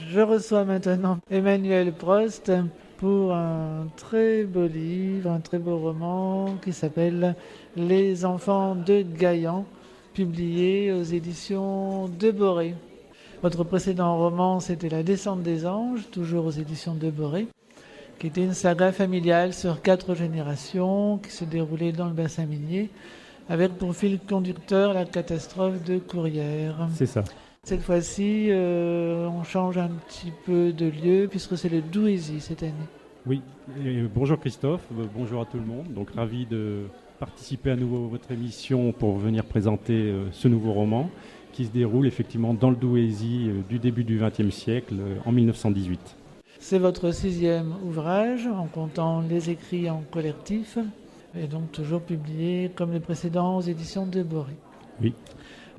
Je reçois maintenant Emmanuel Prost pour un très beau livre, un très beau roman qui s'appelle Les enfants de Gaillan, publié aux éditions de Boré. Votre précédent roman, c'était La descente des anges, toujours aux éditions de Boré, qui était une saga familiale sur 4 générations qui se déroulait dans le bassin minier, avec pour fil conducteur la catastrophe de Courrières. C'est ça. Cette fois-ci, on change un petit peu de lieu puisque c'est le Douaisis cette année. Oui, et bonjour Christophe, bonjour à tout le monde. Donc ravi de participer à nouveau à votre émission pour venir présenter ce nouveau roman qui se déroule effectivement dans le Douaisis du début du XXe siècle, en 1918. C'est votre 6e ouvrage en comptant les écrits en collectif et donc toujours publié comme les précédents aux éditions de Boré. Oui.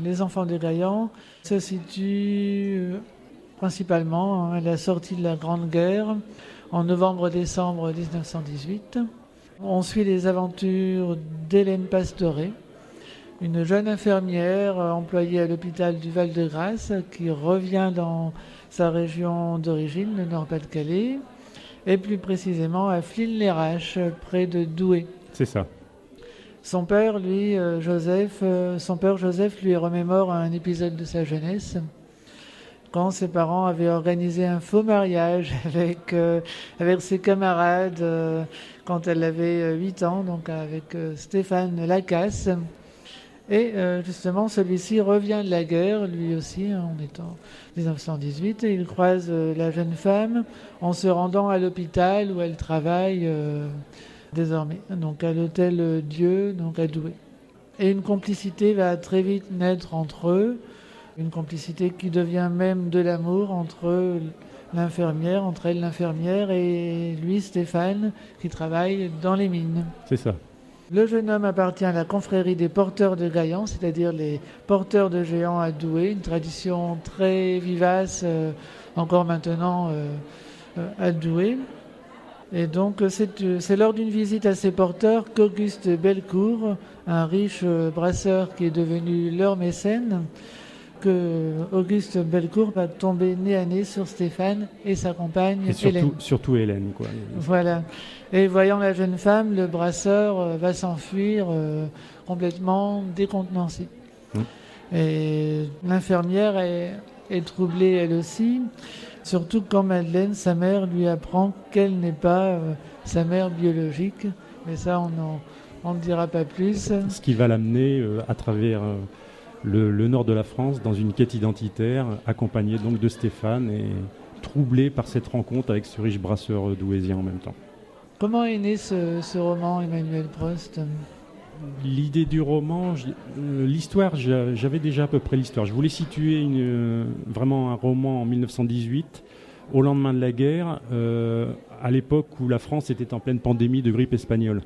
Les enfants de Gaillan se situent principalement à la sortie de la Grande Guerre en novembre-décembre 1918. On suit les aventures d'Hélène Pastoré, une jeune infirmière employée à l'hôpital du Val-de-Grâce qui revient dans sa région d'origine, le Nord-Pas-de-Calais, et plus précisément à Flins-les-Raches, près de Douai. C'est ça. Son père, Joseph, lui remémore un épisode de sa jeunesse, quand ses parents avaient organisé un faux mariage avec ses camarades quand elle avait 8 ans, donc avec Stéphane Lacasse. Et justement, celui-ci revient de la guerre, lui aussi, en étant 1918, et il croise la jeune femme en se rendant à l'hôpital où elle travaille désormais, donc à l'hôtel Dieu, donc à Douai. Et une complicité va très vite naître entre eux, une complicité qui devient même de l'amour entre elle, l'infirmière, et lui, Stéphane, qui travaille dans les mines. C'est ça. Le jeune homme appartient à la confrérie des porteurs de Gaillan, c'est-à-dire les porteurs de géants à Douai, une tradition très vivace encore maintenant à Douai. Et donc c'est lors d'une visite à ces porteurs qu'Auguste Bellecour, un riche brasseur qui est devenu leur mécène, que Auguste Bellecour va tomber nez à nez sur Stéphane et sa compagne Hélène. Surtout Hélène, quoi. Voilà. Et voyant la jeune femme, le brasseur va s'enfuir complètement décontenancé. Et l'infirmière est troublée elle aussi, surtout quand Madeleine, sa mère, lui apprend qu'elle n'est pas sa mère biologique. Mais ça, on ne dira pas plus. Ce qui va l'amener à travers le nord de la France dans une quête identitaire, accompagnée donc de Stéphane et troublé par cette rencontre avec ce riche brasseur douaisien en même temps. Comment est né ce roman, Emmanuel Prost ? L'idée du roman, l'histoire, j'avais déjà à peu près l'histoire. Je voulais situer vraiment un roman en 1918, au lendemain de la guerre, à l'époque où la France était en pleine pandémie de grippe espagnole.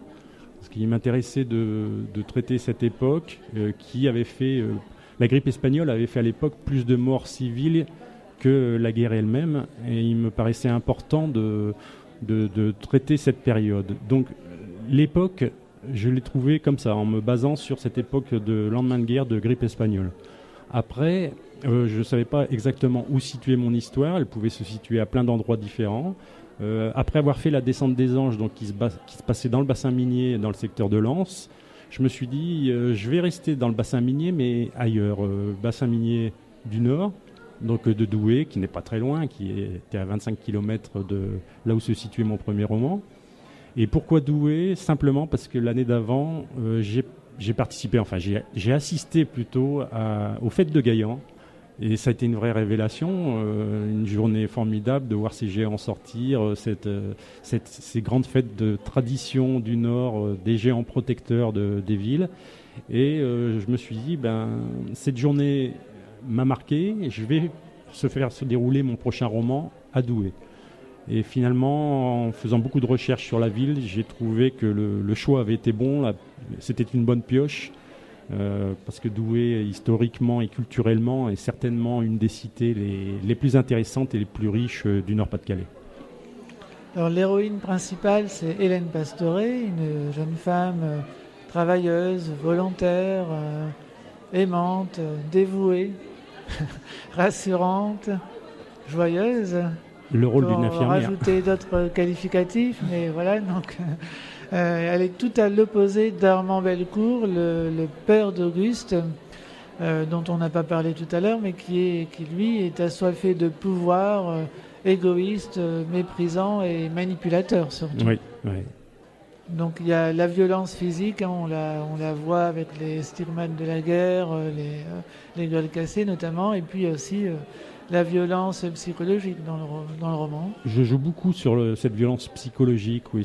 Parce qu'il m'intéressait de traiter cette époque qui avait fait... la grippe espagnole avait fait à l'époque plus de morts civiles que la guerre elle-même. Et il me paraissait important de traiter cette période. Donc l'époque, je l'ai trouvée comme ça, en me basant sur cette époque de lendemain de guerre de grippe espagnole. Après, je ne savais pas exactement où situer mon histoire. Elle pouvait se situer à plein d'endroits différents. Après avoir fait la descente des anges, donc qui se passait dans le bassin minier, dans le secteur de Lens, je me suis dit, je vais rester dans le bassin minier, mais ailleurs. Bassin minier du Nord, donc de Douai, qui n'est pas très loin, qui était à 25 km de là où se situait mon premier roman. Et pourquoi Douai ? Simplement parce que l'année d'avant, j'ai participé, enfin j'ai assisté plutôt aux fêtes de Gaillan. Et ça a été une vraie révélation, une journée formidable de voir ces géants sortir, ces grandes fêtes de tradition du Nord, des géants protecteurs des villes. Et je me suis dit, cette journée m'a marqué, et je vais faire se dérouler mon prochain roman à Douai. Et finalement, en faisant beaucoup de recherches sur la ville, j'ai trouvé que le choix avait été bon, c'était une bonne pioche. Parce que Douai, historiquement et culturellement, est certainement une des cités les plus intéressantes et les plus riches du Nord-Pas-de-Calais. Alors l'héroïne principale, c'est Hélène Pastoré, une jeune femme travailleuse, volontaire, aimante, dévouée, rassurante, joyeuse. Le rôle d'une Pour infirmière. rajouter d'autres qualificatifs, mais voilà, donc elle est tout à l'opposé d'Armand Bellecourt, le père d'Auguste, dont on n'a pas parlé tout à l'heure, mais qui lui est assoiffé de pouvoir, égoïste, méprisant et manipulateur surtout. Oui, oui. Donc il y a la violence physique, hein, on la voit avec les stigmates de la guerre, les gueules cassées notamment, et puis aussi la violence psychologique dans le roman. Je joue beaucoup sur cette violence psychologique, oui,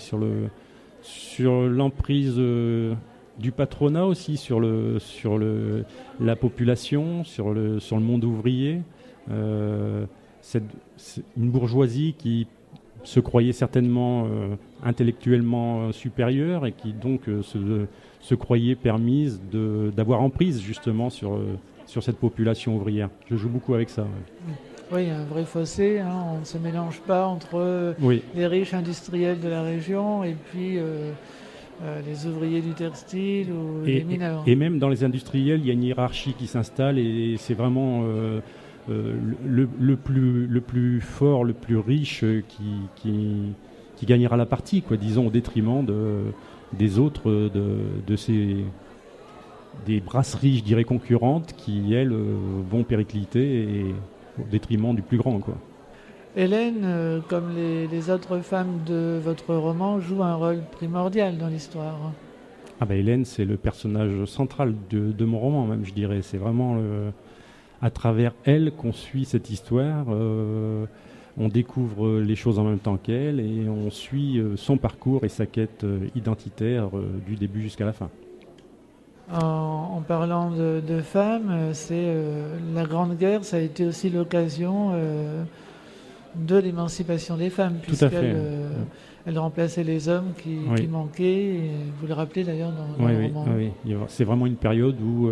sur l'emprise du patronat aussi, sur la population, sur le monde ouvrier. C'est une bourgeoisie qui se croyait certainement intellectuellement supérieure et qui donc se croyait permise d'avoir emprise justement sur cette population ouvrière. Je joue beaucoup avec ça. Ouais. Oui, il y a un vrai fossé, hein, on ne se mélange pas entre les riches industriels de la région et puis les ouvriers du textile ou les mineurs. Et même dans les industriels, il y a une hiérarchie qui s'installe et c'est vraiment le plus fort, le plus riche qui gagnera la partie, quoi, disons, au détriment des autres, des brasseries, je dirais, concurrentes qui, elles, vont péricliter et au détriment du plus grand, quoi. Hélène, comme les autres femmes de votre roman, joue un rôle primordial dans l'histoire. Ah ben Hélène, c'est le personnage central de mon roman, même, je dirais. C'est vraiment à travers elle qu'on suit cette histoire. On découvre les choses en même temps qu'elle et on suit son parcours et sa quête identitaire du début jusqu'à la fin. En parlant de femmes, la Grande Guerre, ça a été aussi l'occasion de l'émancipation des femmes, puisqu'elle remplaçait les hommes qui manquaient. Et vous le rappelez d'ailleurs dans le roman. Oui. C'est vraiment une période où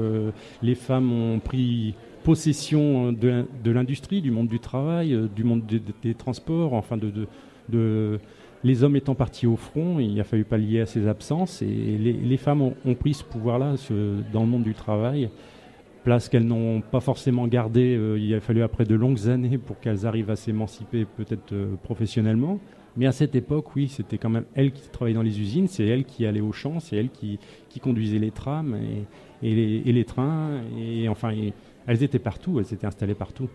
les femmes ont pris possession de l'industrie, du monde du travail, du monde des transports, enfin les hommes étant partis au front, il a fallu pallier à ces absences et les femmes ont pris ce pouvoir-là dans le monde du travail, place qu'elles n'ont pas forcément gardée. Il a fallu après de longues années pour qu'elles arrivent à s'émanciper peut-être professionnellement. Mais à cette époque, oui, c'était quand même elles qui travaillaient dans les usines, c'est elles qui allaient au champ, c'est elles qui conduisaient les trams et les trains. Et enfin, elles étaient partout, elles étaient installées partout.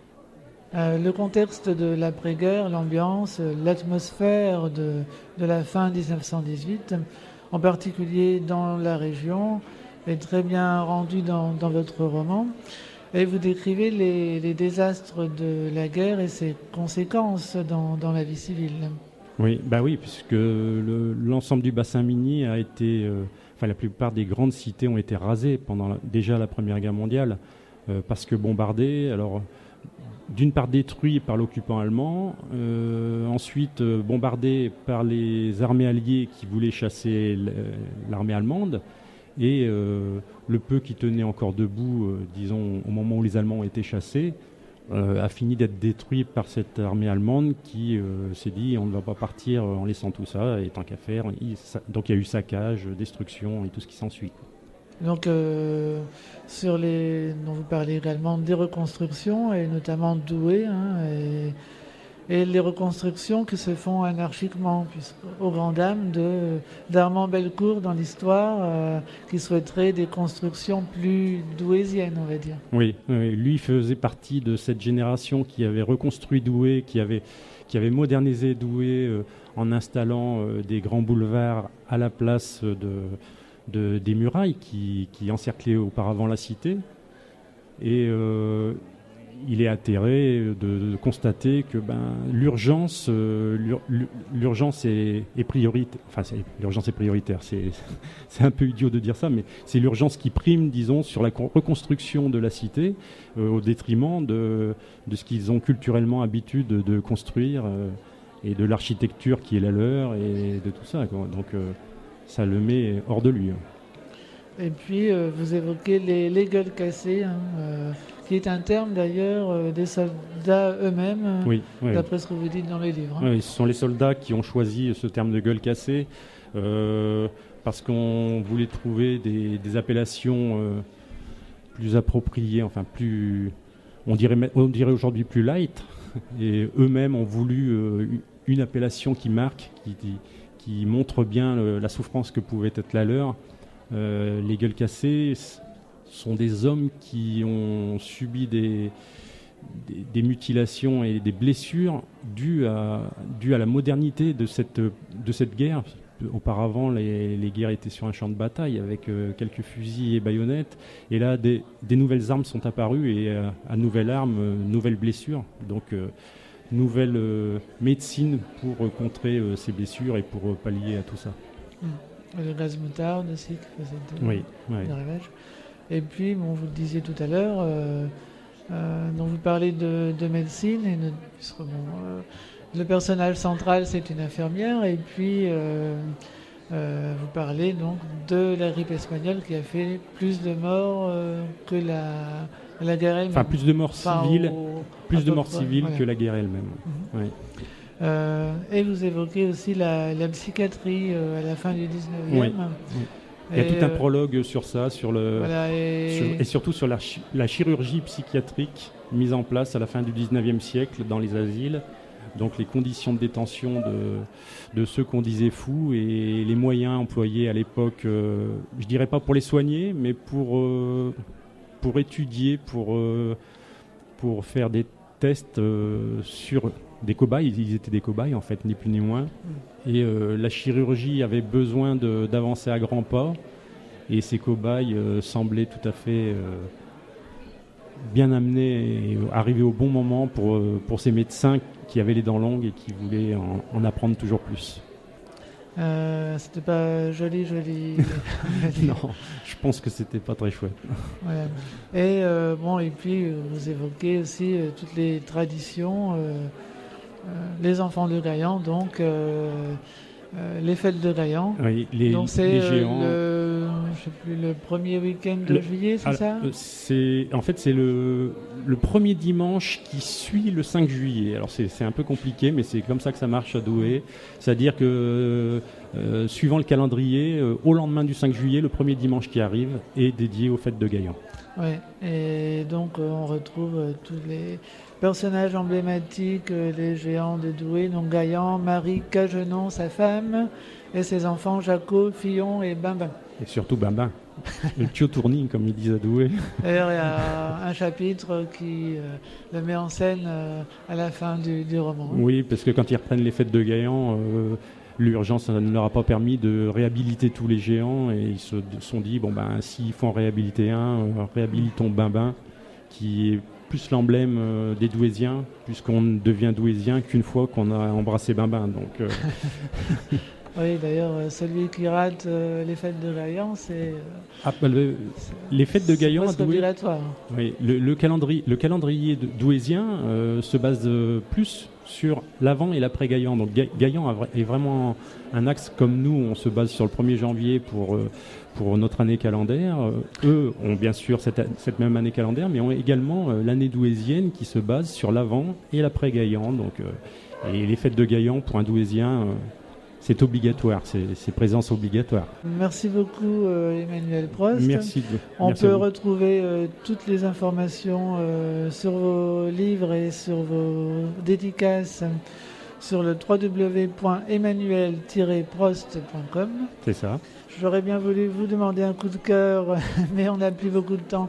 Le contexte de l'après-guerre, l'ambiance, l'atmosphère de la fin 1918, en particulier dans la région, est très bien rendu dans votre roman. Et vous décrivez les désastres de la guerre et ses conséquences dans la vie civile. Oui, puisque l'ensemble du bassin minier a été... la plupart des grandes cités ont été rasées pendant déjà la Première Guerre mondiale, parce que bombardées. Alors, d'une part détruit par l'occupant allemand, ensuite bombardé par les armées alliées qui voulaient chasser l'armée allemande, et le peu qui tenait encore debout, disons, au moment où les Allemands ont été chassés, a fini d'être détruit par cette armée allemande qui s'est dit on ne va pas partir en laissant tout ça, et tant qu'à faire, donc il y a eu saccage, destruction et tout ce qui s'ensuit. Donc, dont vous parlez également des reconstructions, et notamment Douai, et les reconstructions qui se font anarchiquement, aux grandes dames d'Armand Bellecourt dans l'histoire, qui souhaiterait des constructions plus douaisiennes, on va dire. Oui, lui faisait partie de cette génération qui avait reconstruit Douai, qui avait modernisé Douai en installant des grands boulevards à la place des murailles qui encerclaient auparavant la cité. Et il est atterré de constater que l'urgence est prioritaire. Enfin, l'urgence est prioritaire. C'est un peu idiot de dire ça, mais c'est l'urgence qui prime, disons, sur la reconstruction de la cité au détriment de ce qu'ils ont culturellement habitude de construire et de l'architecture qui est la leur et de tout ça, quoi. Donc ça le met hors de lui. Et puis, vous évoquez les gueules cassées, qui est un terme d'ailleurs des soldats eux-mêmes, d'après ce que vous dites dans les livres. Oui, ce sont les soldats qui ont choisi ce terme de gueule cassée parce qu'on voulait trouver des appellations plus appropriées, enfin plus, on dirait aujourd'hui plus light, et eux-mêmes ont voulu une appellation qui marque, qui montre bien la souffrance que pouvait être la leur. Les gueules cassées sont des hommes qui ont subi des mutilations et des blessures dues à la modernité de cette guerre. Auparavant, les guerres étaient sur un champ de bataille avec quelques fusils et baïonnettes. Et là, des nouvelles armes sont apparues et à nouvelles armes, nouvelles blessures. Donc, nouvelle médecine pour contrer ces blessures et pour pallier à tout ça. Le gaz moutarde aussi qui faisait des ravages. Et puis, vous le disiez tout à l'heure, donc vous parlez de médecine et le personnage central, c'est une infirmière, et puis vous parlez donc de la grippe espagnole qui a fait plus de morts que la guerre elle-même. Enfin, plus de morts civiles, voilà, que la guerre elle-même. Et vous évoquez aussi la psychiatrie à la fin du 19e. Oui. Il y a tout un prologue sur ça, et surtout sur la chirurgie psychiatrique mise en place à la fin du 19e siècle dans les asiles. Donc les conditions de détention de ceux qu'on disait fous et les moyens employés à l'époque, je dirais pas pour les soigner, mais pour étudier, pour faire des tests sur des cobayes. Ils étaient des cobayes en fait, ni plus ni moins. Et la chirurgie avait besoin d'avancer à grands pas, et ces cobayes semblaient tout à fait bien amenés et arriver au bon moment pour ces médecins qui avaient les dents longues et qui voulaient en apprendre toujours plus. C'était pas joli. Non, je pense que c'était pas très chouette. Voilà. Et puis vous évoquez aussi toutes les traditions, les enfants de Gaillan, donc les fêtes de Gaillan. Oui, les géants. Le premier week-end de juillet, c'est ça ? C'est le premier dimanche qui suit le 5 juillet. Alors c'est un peu compliqué, mais c'est comme ça que ça marche à Douai. C'est-à-dire que suivant le calendrier, au lendemain du 5 juillet, le premier dimanche qui arrive est dédié aux fêtes de Gaillan. Oui, et donc on retrouve tous les personnages emblématiques, les géants de Douai, donc Gaillan, Marie, Cagenon, sa femme, et ses enfants Jaco, Fillon et Bimbin. Et surtout Bimbin, le Tio-Tourning, comme ils disent à Douai. D'ailleurs, il y a un chapitre qui le met en scène à la fin du roman. Oui, parce que quand ils reprennent les fêtes de Gaillan, l'urgence ne leur a pas permis de réhabiliter tous les géants, et ils se sont dit, s'il faut en réhabiliter un, réhabilitons Bimbin, qui est plus l'emblème des Douaisiens, puisqu'on ne devient Douaisien qu'une fois qu'on a embrassé Bimbin. Donc, oui, d'ailleurs, celui qui rate les fêtes de Gaillan, c'est... les fêtes de Gaillan c'est obligatoire. Oui, le calendrier douaisien se base plus sur l'avant et l'après Gaillan. Donc Gaillan est vraiment un axe comme nous, on se base sur le 1er janvier pour notre année calendaire. Eux ont bien sûr cette même année calendaire, mais ont également l'année douaisienne qui se base sur l'avant et l'après Gaillan. Donc, et les fêtes de Gaillan, pour un douaisien, c'est obligatoire, c'est présence obligatoire. Merci beaucoup Emmanuel Prost. Merci. On peut retrouver toutes les informations sur vos livres et sur vos dédicaces sur le www.emmanuel-prost.com. C'est ça. J'aurais bien voulu vous demander un coup de cœur, mais on n'a plus beaucoup de temps.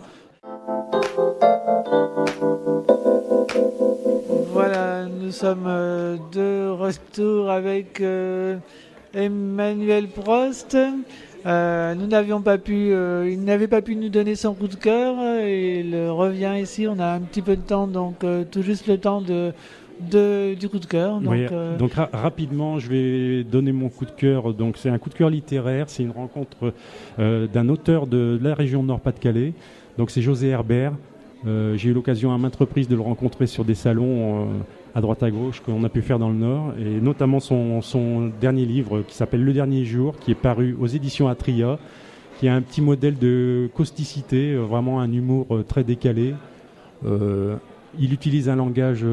Voilà, nous sommes de retour avec Emmanuel Prost. Nous n'avions pas pu, il n'avait pas pu nous donner son coup de cœur. Il revient ici, on a un petit peu de temps, donc tout juste le temps du coup de cœur. Donc, donc rapidement, je vais donner mon coup de cœur. Donc c'est un coup de cœur littéraire, c'est une rencontre d'un auteur de la région Nord-Pas-de-Calais. Donc c'est José Herbert. J'ai eu l'occasion à maintes reprises de le rencontrer sur des salons à droite à gauche qu'on a pu faire dans le Nord, et notamment son dernier livre qui s'appelle Le Dernier Jour, qui est paru aux éditions Atria, qui a un petit modèle de causticité, vraiment un humour très décalé. Il utilise un langage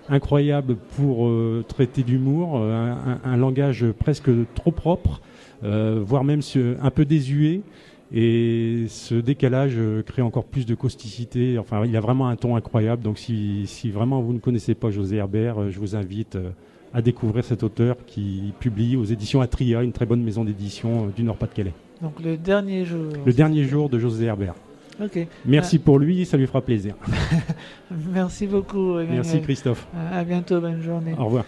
incroyable pour traiter d'humour, un langage presque trop propre, voire même un peu désuet. Et ce décalage crée encore plus de causticité. Enfin, il a vraiment un ton incroyable. Donc, si vraiment vous ne connaissez pas José Herbert, je vous invite à découvrir cet auteur qui publie aux éditions Atria, une très bonne maison d'édition du Nord-Pas-de-Calais. Donc, le dernier jour. Le dernier jour de José Herbert. Ok. Merci pour lui, ça lui fera plaisir. Merci beaucoup, Emmanuel. Merci Christophe. À bientôt, bonne journée. Au revoir.